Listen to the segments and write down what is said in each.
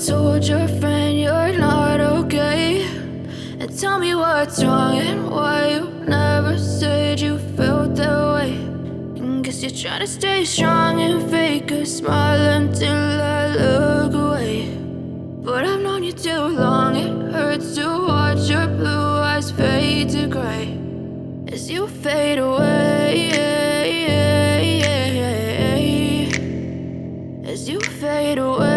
told your friend you're not okay, and tell me what's wrong and why you never said you felt that way. And guess you're trying to stay strong and fake a smile until I look away. But I've known you too long, it hurts to watch your blue eyes fade to gray as you fade away, as you fade away.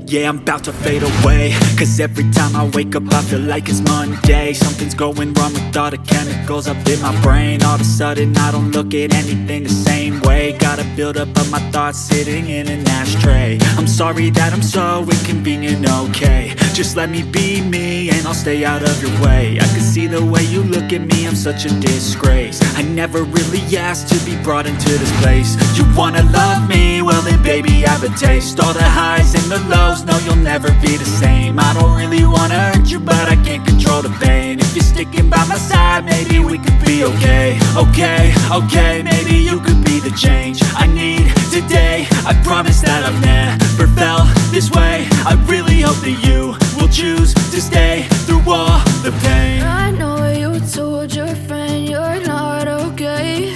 Yeah, I'm about to fade away, cause every time I wake up I feel like it's Monday. Something's going wrong with all the chemicals up in my brain. All of a sudden I don't look at anything the same way. Gotta build up of my thoughts sitting in an ashtray. I'm sorry that I'm so inconvenient, okay. Just let me be me and I'll stay out of your way. I can see the way you look at me, I'm such a disgrace. I never really asked to be brought into this place. You wanna love me? Well then baby I have a taste. All the highs and the lows, no you'll never be the same. I don't really wanna hurt you but I can't control the pain. If you're sticking by my side maybe we could be okay. Okay, maybe you could be the change I need today. I promise that I've never felt this way. I really hope that you will choose to stay through all the pain. I know you told your friend you're not okay,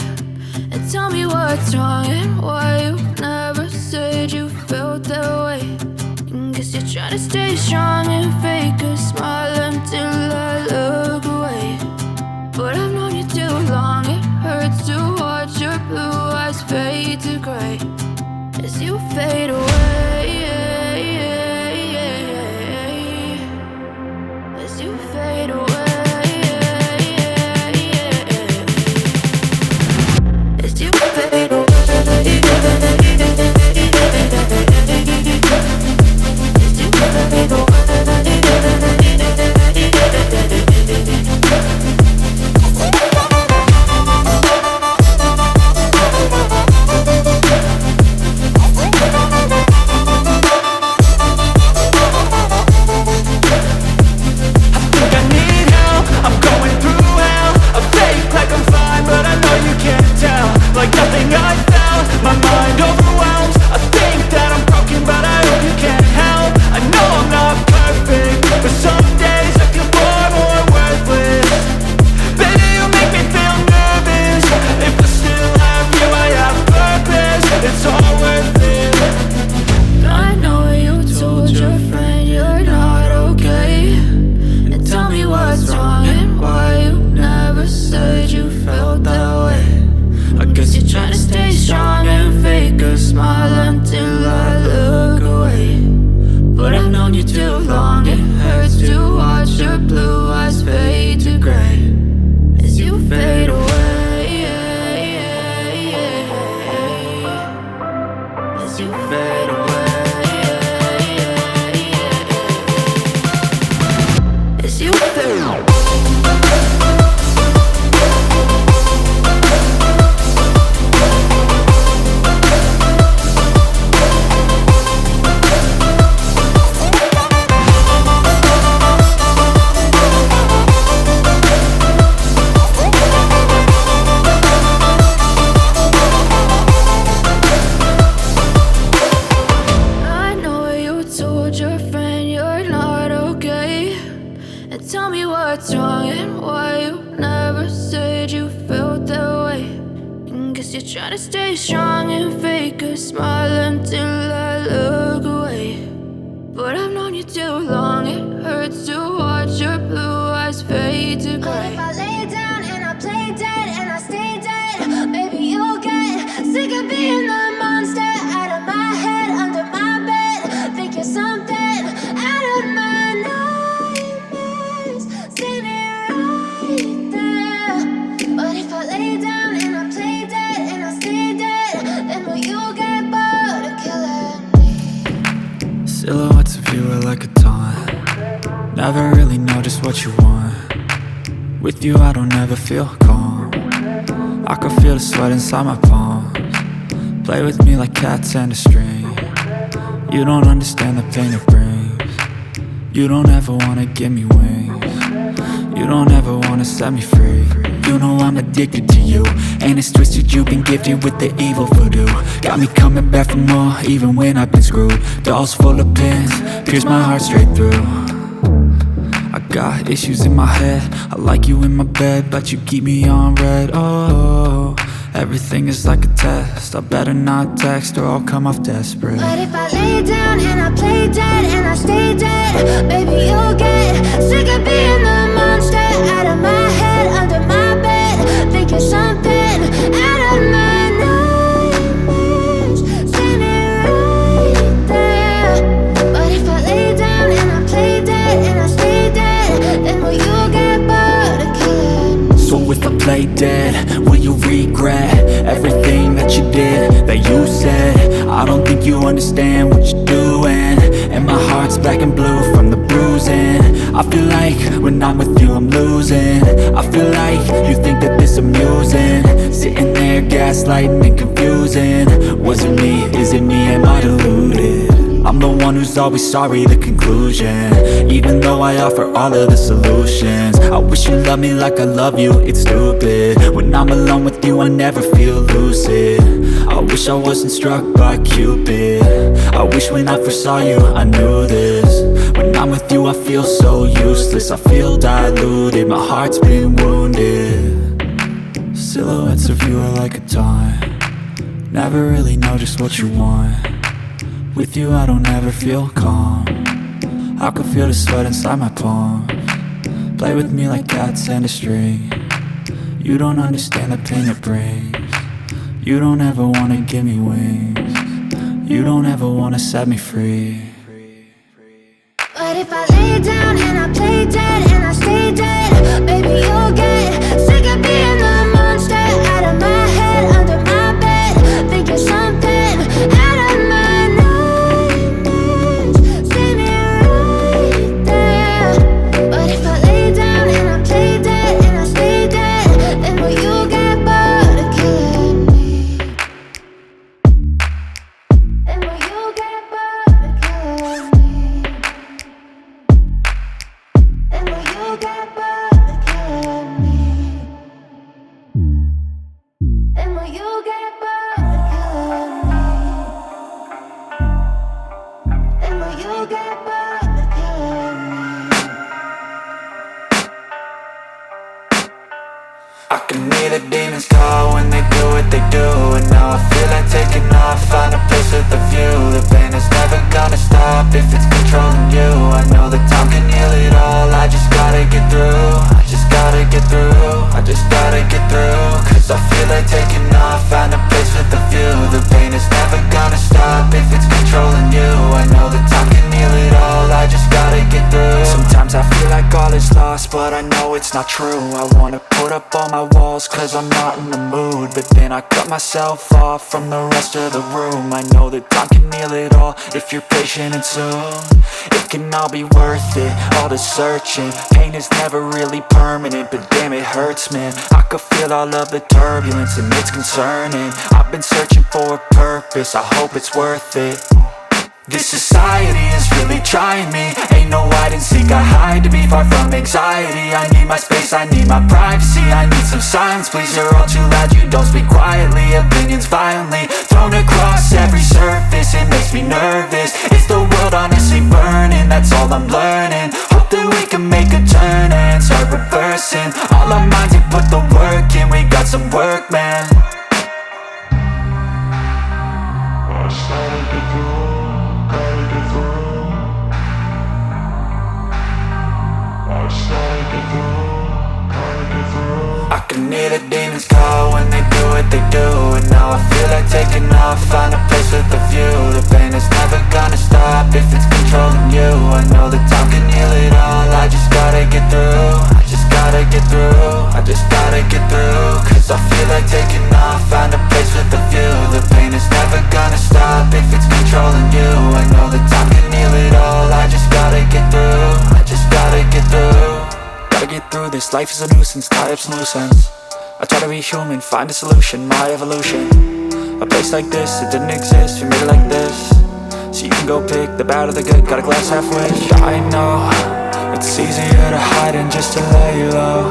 and tell me what's wrong and why you never said you felt that way. And guess you're trying to stay strong and fake a smile until I look away. But I've known you too long, it hurts to watch your blue eyes fade to gray as you fade away, as you fade away, as you fade away. Tell me what's wrong and why you never said you felt that way. And guess you're trying to stay strong and fake a smile until I look away. But I've known you too long, it hurts to watch your blue eyes fade to gray. If I lay down and I play dead and I stay dead, maybe you'll get sick of being the monster out of my head, under my bed. Think you're something out of my nightmares, standing right there. But if I lay down and I play dead and I stay dead, then will you get bored of killing me? Silhouettes of you are like a taunt. Never really know just what you want. With you I don't ever feel calm. I can feel the sweat inside my palms. Play with me like cats and a string. You don't understand the pain it brings. You don't ever wanna give me wings. You don't ever wanna set me free. you know I'm addicted to you. And it's twisted, you've been gifted with the evil voodoo. Got me coming back for more, even when I've been screwed. Dolls full of pins, pierce my heart straight through. I got issues in my head, I like you in my bed, but you keep me on red. Oh, everything is like a test, I better not text or I'll come off desperate. But if I lay down and I play dead and I stay dead, baby, you'll get sick of being the monster out of my head, under my bed. Think you're something out of my nightmares, standing right there. But if I lay down and I play dead and I stay dead, then will you get bored of killing me? So if I play dead, will you regret everything that you did, that you said? I don't think you understand what you're doing, and my heart's black and blue from the bruising. I feel like when I'm with you I'm losing. I feel like you think that this amusing, sitting there gaslighting and confusing. Was it me? Is it me? Am I deluded? I'm the one who's always sorry, the conclusion, even though I offer all of the solutions. I wish you loved me like I love you, it's stupid. When I'm alone with you I never feel lucid. I wish I wasn't struck by Cupid. I wish when I first saw you I knew this. When I'm with you I feel so useless, I feel diluted, my heart's been wounded. Silhouettes of you are like a taunt, never really know just what you want. With you I don't ever feel calm, I can feel the sweat inside my palms. Play with me like cats and a string, you don't understand the pain it brings. You don't ever wanna give me wings, you don't ever wanna set me free. But if I lay down and I play dead and I stay dead, baby, you'll get sick of being the monster out of my head, under my bed. Think you're something out of my nightmares, standing right there. But if I lay down and I play dead and I stay dead, then will you get bored of killing me? Then will you get bored of killing me? Then will you get bored of killing me? Then will you get bored of killing me? Then will you get bored of killing me? I can hear the demons call when they do what they do, and now I feel like taking off, find a place with a view. The pain is never gonna stop if it's controlling you. I know that time can heal it all, I just gotta get through. I just gotta get through, I just gotta get through. Cause I feel like taking off, find a place with a view. The pain is never gonna stop if it's controlling you. I know that time can heal it all, I just gotta get through. Sometimes I feel like all is lost, but I know it's not true. I wanna put up all my walls cause I'm not in the mood, but then I cut myself off from the rest of the room. I know that time can heal it all if you're patient and soon it can all be worth it, all the searching. Pain is never really permanent, but damn it hurts, man. I could feel all of the turbulence and it's concerning. I've been searching for a purpose, I hope it's worth it. This society is really trying me. Ain't no hide and seek, I hide to be far from anxiety. I need my space, I need my privacy, I need some silence, please. You're all too loud, you don't speak quietly. Opinions violently thrown across every surface, it makes me nervous. Is the world honestly burning? That's all I'm learning. Hope that we can make a turn and start reversing all our minds and put the work in. We got some work, man. I can hear the demons call when they do what they do, and now I feel like taking off, find a place with a view. The pain is never gonna stop if it's controlling you. I know that time can heal it all, I just gotta get through. I just gotta get through, I just gotta get through. Cause I feel like taking off, find a place with a view. The pain is never gonna stop if it's controlling you. I know that time can heal it all, I just gotta get through. I just gotta get through. Gotta get through this, life is a nuisance, tie up some loose ends. I try to be human, find a solution, my evolution. A place like this, it didn't exist, we made it like this. So you can go pick the bad or the good, got a glass halfway. I know, it's easier to hide than just to lay low.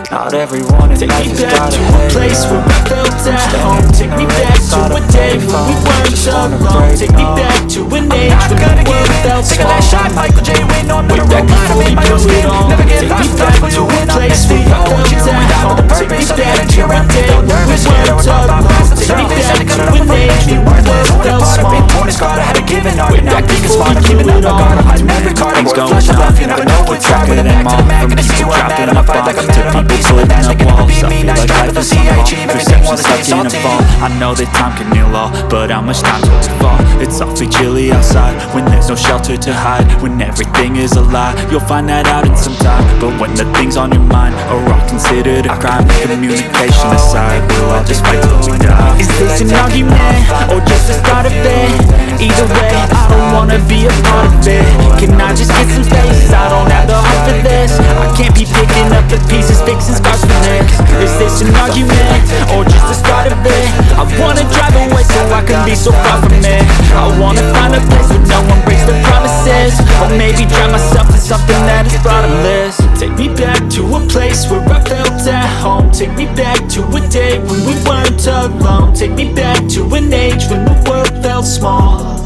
Not everyone in life has got a hater. Take me back to a place where I felt at home. Take me back to a day when we weren't alone. Take me back to an age when the world felt small. Take a last shot, Michael J. Wayne on the road. I made my own spin. Never get lost, back to a place where I felt at home. Take me back to a day when we weren't alone. Take me back to an age when the world felt small. I had a given art, and now think it's fun. I'm keeping up, I never caught it. Going on, you never know what's track of them all. From me dropping a bomb to people putting up walls. I feel like life is on hold, perception stuck in a vault. I know that time can heal all, but how much time till we fall? It's awfully chilly outside, when there's no shelter to hide. When everything is a lie, you'll find that out in some time. But when the things on your mind are all considered a crime, communication aside, we'll all just fight till we die. Is this an argument, or just the start of it? Either way, I don't wanna be a part of it. Can I just get some space? I don't have the heart for this. I can't be picking up the pieces, fixing scars from this. Is this an argument, or just the start of it? I wanna drive away so I can be so far from it. I wanna find a place where no one breaks their promises, or maybe drown myself in something that is bottomless. Take me back to a place where I felt at home. Take me back to a day when we weren't alone. Take me back to an age when the world felt small,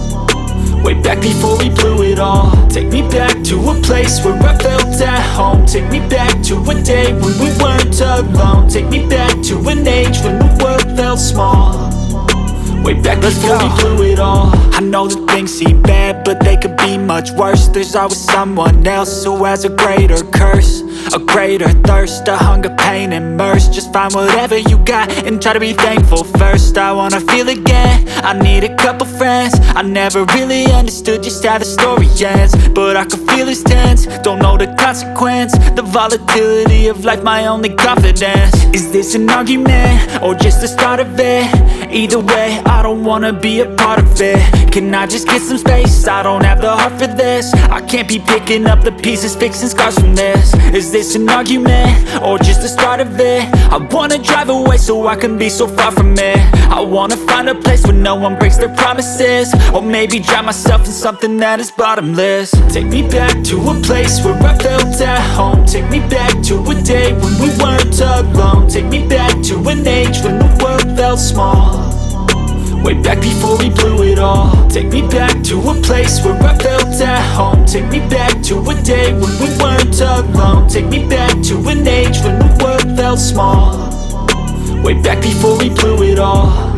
way back before we blew it all. Take me back to a place where I felt at home. Take me back to a day when we weren't alone. Take me back to an age when the world felt small, way back before we blew it all. I know that things seem bad, but they could be much worse. There's always someone else who has a greater curse, a greater thirst, a hunger, pain, and mercy. Just find whatever you got and try to be thankful first. I wanna feel again, I need a couple friends. I never really understood just how the story ends, but I can feel it's tense, don't know the consequence. The volatility of life, my only confidence. Is this an argument, or just the start of it? Either way, I don't wanna be a part of it. Can I just get some space? I don't have the heart for this. I can't be picking up the pieces, fixing scars from this. Is this an argument, or just the start of it? I wanna drive away so I can be so far from it. I wanna find a place where no one breaks their promises, or maybe drown myself in something that is bottomless. Take me back to a place where I felt at home. Take me back to a day when we weren't alone. Take me back to an age when the world felt small, way back before we blew it all. Take me back to a place where I felt at home. Take me back to a day when we weren't alone. Take me back to an age when the world felt small, way back before we blew it all.